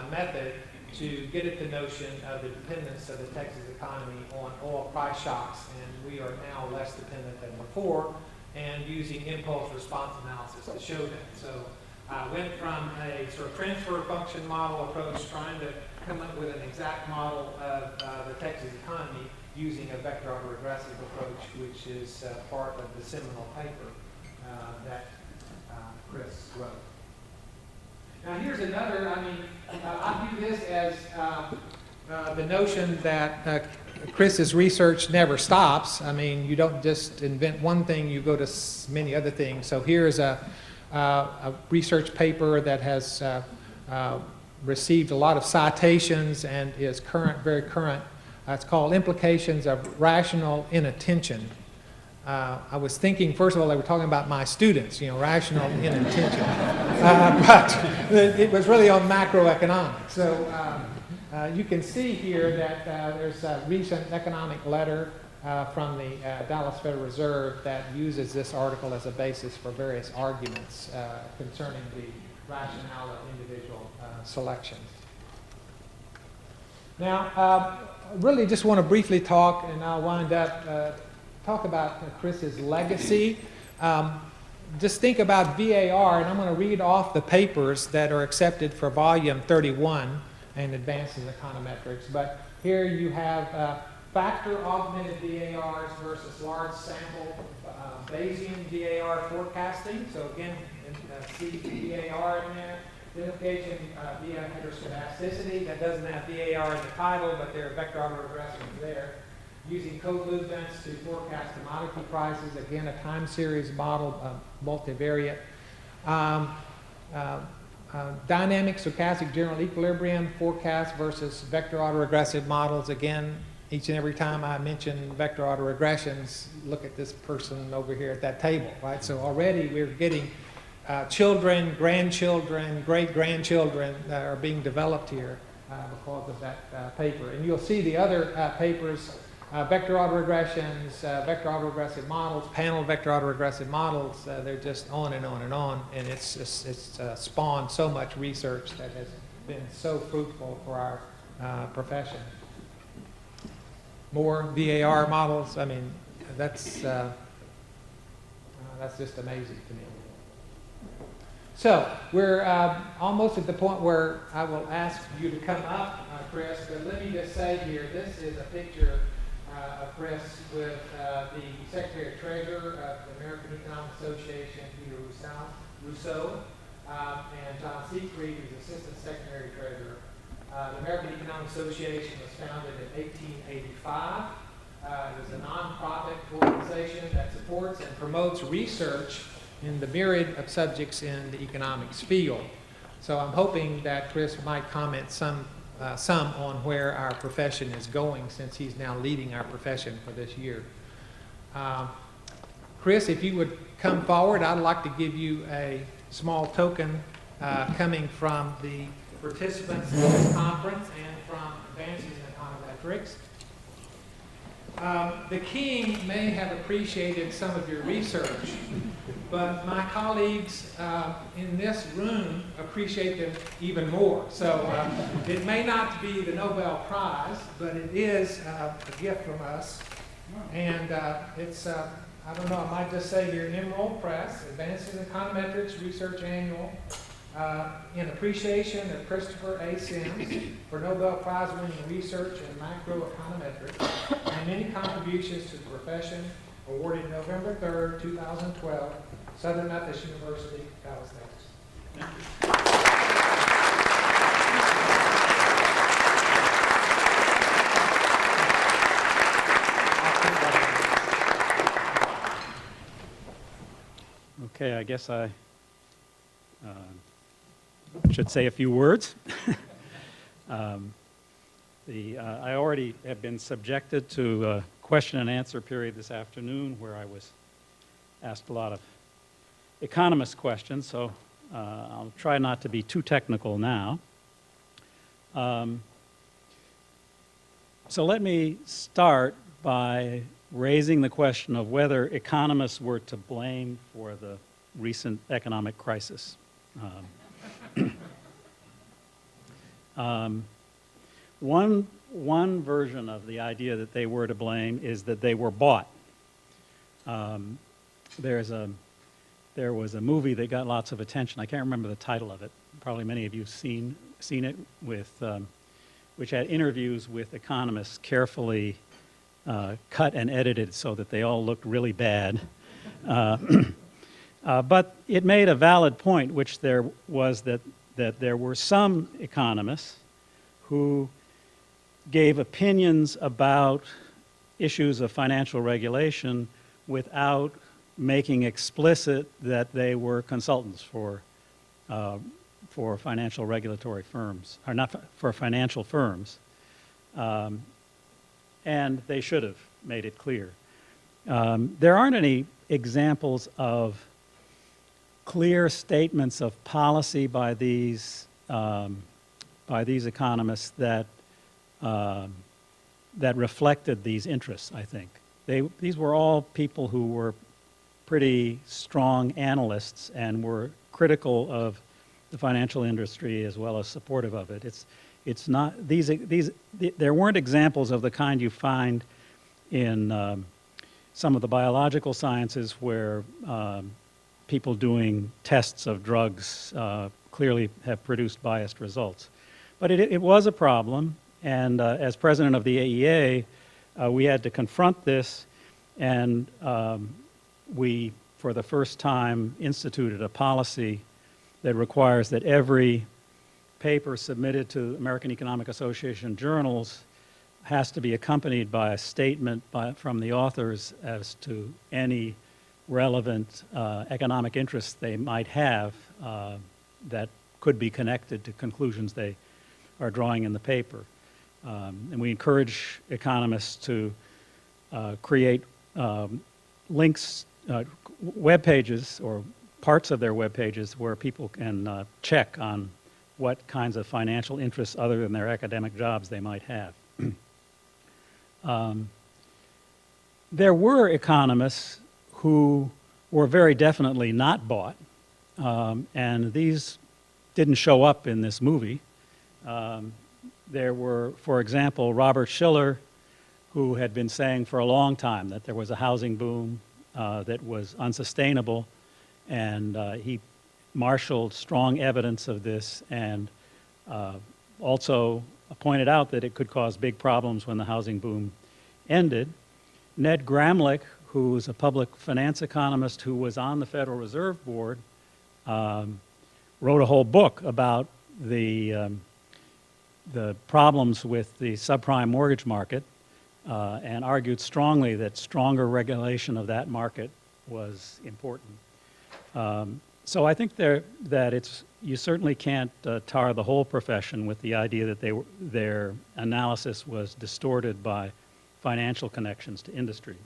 method to get at the notion of the dependence of the Texas economy on oil price shocks, and we are now less dependent than before, and using impulse response analysis to show that. So I went from a sort of transfer function model approach, trying to come up with an exact model of the Texas economy using a vector autoregressive approach, which is part of the seminal paper that Chris wrote. Now here's another, I view this as the notion that Chris's research never stops. I mean, you don't just invent one thing, you go to many other things. So here's a research paper that has received a lot of citations and is current, very current. It's called Implications of Rational Inattention. I was thinking, first of all, they were talking about my students, rational inattention. But it was really on macroeconomics. So you can see here that there's a recent economic letter from the Dallas Federal Reserve that uses this article as a basis for various arguments concerning the rationale of individual selections. Now, really just want to briefly talk, and I'll wind up, talk about Chris's legacy. Just think about VAR, and I'm going to read off the papers that are accepted for volume 31 in Advances in Econometrics. But here you have factor augmented VARs versus large sample Bayesian VAR forecasting. So again, see VAR in there. Identification via heteroscedasticity. That doesn't have VAR in the title, but there are vector autoregressives there. Using covariance to forecast commodity prices. Again, a time series model, multivariate. Dynamic stochastic general equilibrium forecast versus vector autoregressive models. Again, each and every time I mention vector autoregressions, look at this person over here at that table, right? So already we're getting children, grandchildren, great-grandchildren that are being developed here because of that paper. And you'll see the other papers, vector autoregressions, vector autoregressive models, panel vector autoregressive models, they're just on and on and on, and it's spawned so much research that has been so fruitful for our profession. More VAR models, I mean, that's just amazing to me. So we're almost at the point where I will ask you to come up, Chris, but let me just say here, this is a picture of Chris with the Secretary of Treasurer of the American Economic Association, Peter Rousseau, and John Siegfried, who's Assistant Secretary Treasurer. The American Economic Association was founded in 1885. It is a nonprofit organization that supports and promotes research in the myriad of subjects in the economics field. So I'm hoping that Chris might comment some on where our profession is going, since he's now leading our profession for this year. Chris, if you would come forward, I'd like to give you a small token coming from the participants in this conference and from Advances in Econometrics. The King may have appreciated some of your research, but my colleagues in this room appreciate them even more. So it may not be the Nobel Prize, but it is a gift from us. And it's, I don't know, I might just say here, Emerald Press, Advances in Econometrics Research Annual, in appreciation of Christopher A. Sims for Nobel Prize winning research in macroeconometrics and many contributions to the profession, awarded November 3rd, 2012, Southern Methodist University, Dallas, Texas. Thank you. Okay, I guess I should say a few words. I already have been subjected to a question and answer period this afternoon where I was asked a lot of economist questions, so I'll try not to be too technical now. So let me start by raising the question of whether economists were to blame for the recent economic crisis. One version of the idea that they were to blame is that they were bought. There was a movie that got lots of attention. I can't remember the title of it. Probably many of you have seen it, which had interviews with economists carefully cut and edited so that they all looked really bad. But it made a valid point, which there was that there were some economists who gave opinions about issues of financial regulation without making explicit that they were consultants for financial regulatory firms, or not for financial firms. And they should have made it clear. There aren't any examples of clear statements of policy by these economists that reflected these interests, I think. These were all people who were pretty strong analysts and were critical of the financial industry as well as supportive of it. It's not there weren't examples of the kind you find in some of the biological sciences where people doing tests of drugs clearly have produced biased results. But it was a problem, and as president of the AEA, we had to confront this, and we, for the first time, instituted a policy that requires that every paper submitted to American Economic Association journals has to be accompanied by a statement from the authors as to any relevant economic interests they might have that could be connected to conclusions they are drawing in the paper. And we encourage economists to create links, web pages or parts of their web pages where people can check on what kinds of financial interests other than their academic jobs they might have. There were economists who were very definitely not bought, and these didn't show up in this movie. There were, for example, Robert Shiller, who had been saying for a long time that there was a housing boom that was unsustainable, and he marshaled strong evidence of this and also pointed out that it could cause big problems when the housing boom ended. Ned Gramlich, who's a public finance economist who was on the Federal Reserve Board, wrote a whole book about the problems with the subprime mortgage market and argued strongly that stronger regulation of that market was important. So I think that you certainly can't tar the whole profession with the idea that their analysis was distorted by financial connections to industry.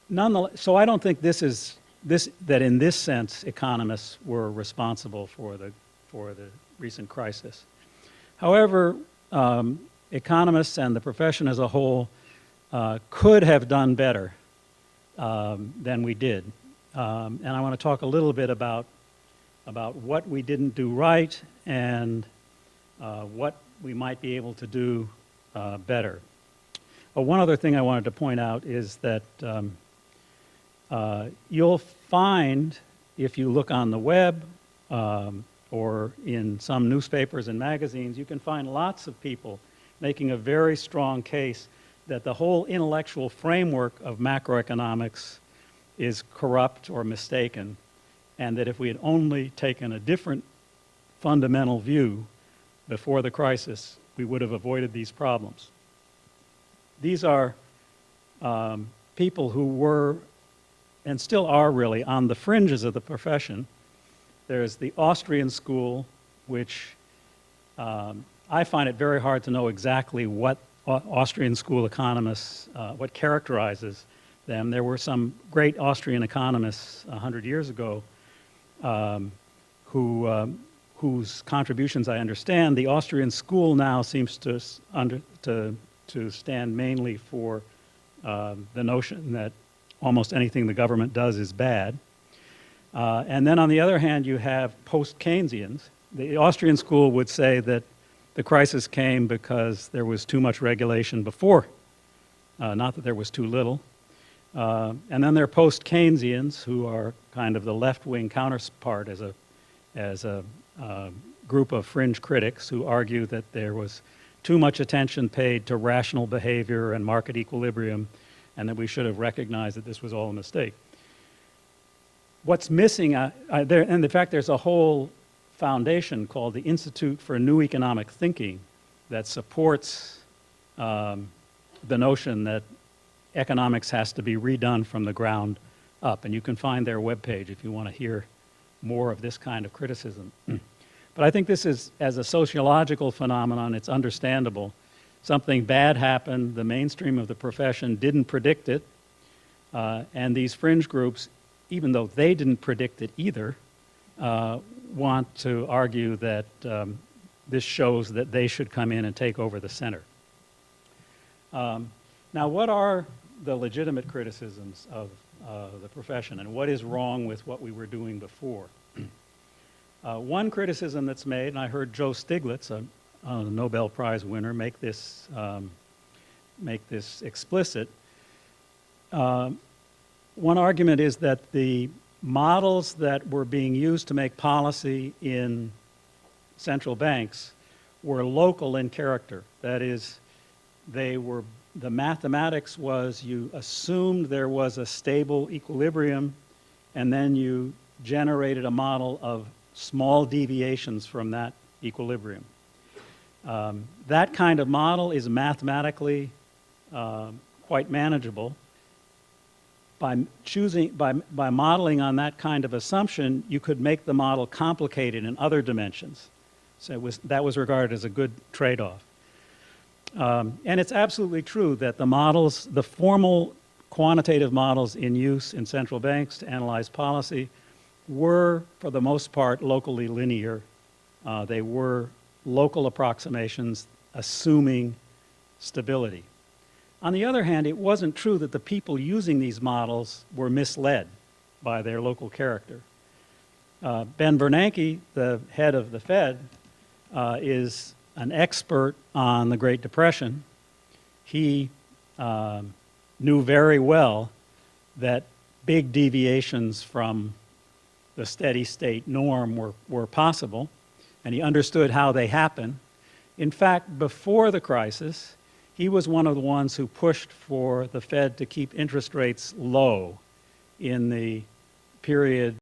Nonetheless, so I don't think that in this sense economists were responsible for the recent crisis. However, economists and the profession as a whole could have done better than we did. And I want to talk a little bit about what we didn't do right and what we might be able to do better. One other thing I wanted to point out is that you'll find, if you look on the web or in some newspapers and magazines, you can find lots of people making a very strong case that the whole intellectual framework of macroeconomics is corrupt or mistaken, and that if we had only taken a different fundamental view before the crisis, we would have avoided these problems. These are people who were, and still are really, on the fringes of the profession. There's the Austrian school, which I find it very hard to know exactly what Austrian school economists, what characterizes them. There were some great Austrian economists 100 years ago whose contributions I understand. The Austrian school now seems to stand mainly for the notion that almost anything the government does is bad. And then on the other hand, you have post-Keynesians, the Austrian school would say that the crisis came because there was too much regulation before, not that there was too little. And then there are post-Keynesians, who are kind of the left-wing counterpart as a group of fringe critics who argue that there was too much attention paid to rational behavior and market equilibrium, and that we should have recognized that this was all a mistake. What's missing, and in fact there's a whole foundation called the Institute for New Economic Thinking that supports the notion that economics has to be redone from the ground up, and you can find their webpage if you want to hear more of this kind of criticism. But I think this is, as a sociological phenomenon, it's understandable. Something bad happened, the mainstream of the profession didn't predict it, and these fringe groups, even though they didn't predict it either, want to argue that this shows that they should come in and take over the center. Now, what are the legitimate criticisms of the profession, and what is wrong with what we were doing before? One criticism that's made, and I heard Joe Stiglitz, a Nobel Prize winner, make this explicit. One argument is that the models that were being used to make policy in central banks were local in character. That is, the mathematics was you assumed there was a stable equilibrium, and then you generated a model of small deviations from that equilibrium. That kind of model is mathematically quite manageable. By modeling on that kind of assumption, you could make the model complicated in other dimensions. So that was regarded as a good trade-off. And it's absolutely true that the formal quantitative models in use in central banks to analyze policy were, for the most part, locally linear. They were local approximations assuming stability. On the other hand, it wasn't true that the people using these models were misled by their local character. Ben Bernanke, the head of the Fed, is an expert on the Great Depression. He knew very well that big deviations from the steady state norm were possible, and he understood how they happen. In fact, before the crisis, he was one of the ones who pushed for the Fed to keep interest rates low in the period